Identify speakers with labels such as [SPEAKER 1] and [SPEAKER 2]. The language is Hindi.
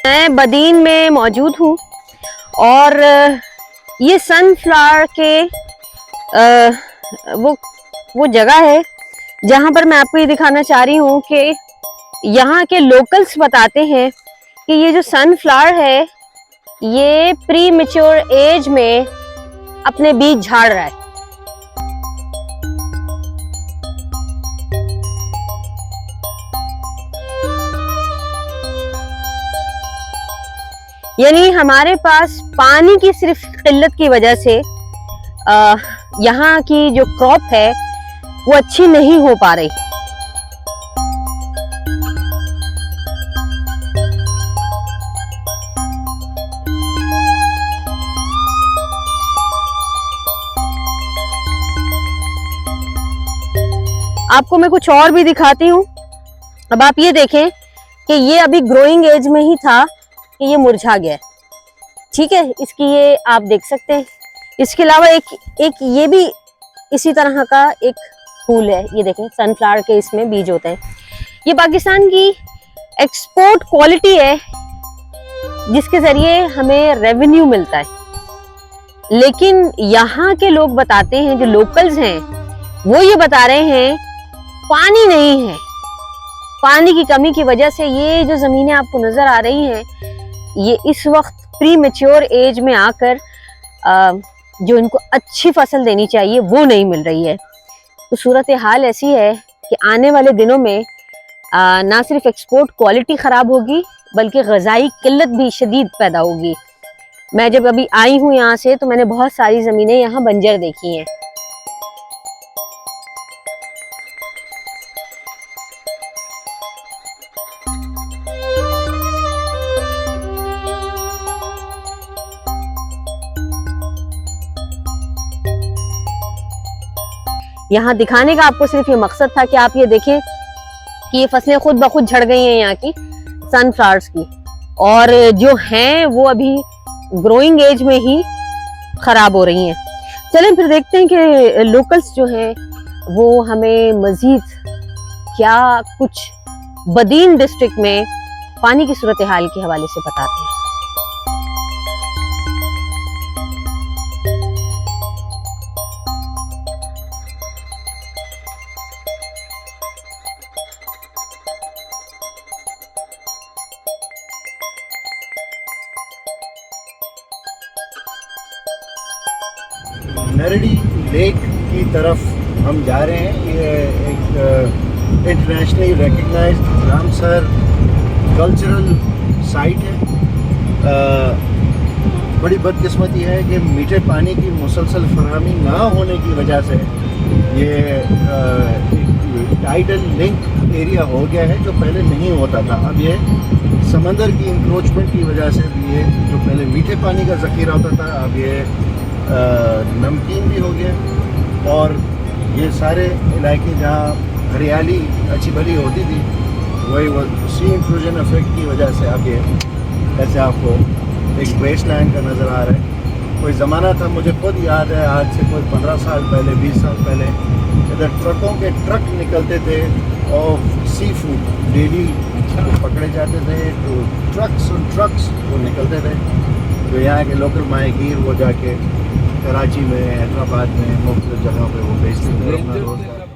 [SPEAKER 1] मैं बदीन में मौजूद हूँ और ये सनफ्लावर के वो जगह है जहाँ पर मैं आपको ये दिखाना चाह रही हूँ कि यहाँ के लोकल्स बताते हैं कि ये जो सनफ्लावर है ये प्री मैच्योर एज में अपने बीज झाड़ रहा है। यानी हमारे पास पानी की सिर्फ किल्लत की वजह से यहाँ की जो क्रॉप है वो अच्छी नहीं हो पा रही। आपको मैं कुछ और भी दिखाती हूँ। अब आप ये देखें कि ये अभी ग्रोइंग एज में ही था कि ये मुरझा गया है। ठीक है, इसकी ये आप देख सकते हैं। इसके अलावा एक ये भी इसी तरह का एक फूल है, ये देखें सनफ्लावर के इसमें बीज होते हैं। ये पाकिस्तान की एक्सपोर्ट क्वालिटी है जिसके जरिए हमें रेवेन्यू मिलता है। लेकिन यहाँ के लोग बताते हैं, जो लोकल्स हैं वो ये बता रहे हैं पानी नहीं है। पानी की कमी की वजह से ये जो जमीनें आपको नजर आ रही हैं ये इस वक्त प्री मैच्योर एज में आकर जो इनको अच्छी फसल देनी चाहिए वो नहीं मिल रही है। तो सूरत हाल ऐसी है कि आने वाले दिनों में ना सिर्फ एक्सपोर्ट क्वालिटी ख़राब होगी बल्कि ग़ज़ाई किल्लत भी शदीद पैदा होगी। मैं जब अभी आई हूँ यहाँ से तो मैंने बहुत सारी ज़मीनें यहाँ बंजर देखी हैं। यहाँ दिखाने का आपको सिर्फ ये मकसद था कि आप ये देखें कि ये फसलें खुद ब खुद झड़ गई हैं यहाँ की सनफ्लावर्स की, और जो हैं वो अभी ग्रोइंग एज में ही खराब हो रही हैं। चलें फिर देखते हैं कि लोकल्स जो हैं वो हमें मजीद क्या कुछ बदीन डिस्ट्रिक्ट में पानी की सूरत हाल के हवाले से बताते हैं।
[SPEAKER 2] नरडी लेक की तरफ हम जा रहे हैं। ये एक internationally recognised Ramsar cultural site है। बड़ी बदकिस्मती है कि मीठे पानी की मुसलसल फराहमी ना होने की वजह से ये टाइडल लिंक एरिया हो गया है जो पहले नहीं होता था। अब ये समंदर की इंक्रोचमेंट की वजह से भी ये जो पहले मीठे पानी का ज़ख़ीरा होता था अब ये नमकीन भी हो गया। और ये सारे इलाके जहाँ हरियाली अच्छी भली होती थी वही वो सी इंक्लूजन इफेक्ट की वजह से अब ये ऐसे आपको एक वेस्टलैंड का नज़र आ रहा है। कोई ज़माना था, मुझे खुद याद है, आज से कोई 15 साल पहले 20 साल पहले इधर ट्रकों के ट्रक निकलते थे और सी फूड डेली पकड़े जाते थे। तो ट्रक्स वो निकलते थे जो यहाँ के लोकल माहीगीर वो जाके कराची में, हैदराबाद में, मुख्तलिफ जगहों पे वो बेचते थे अपना रोज़गार।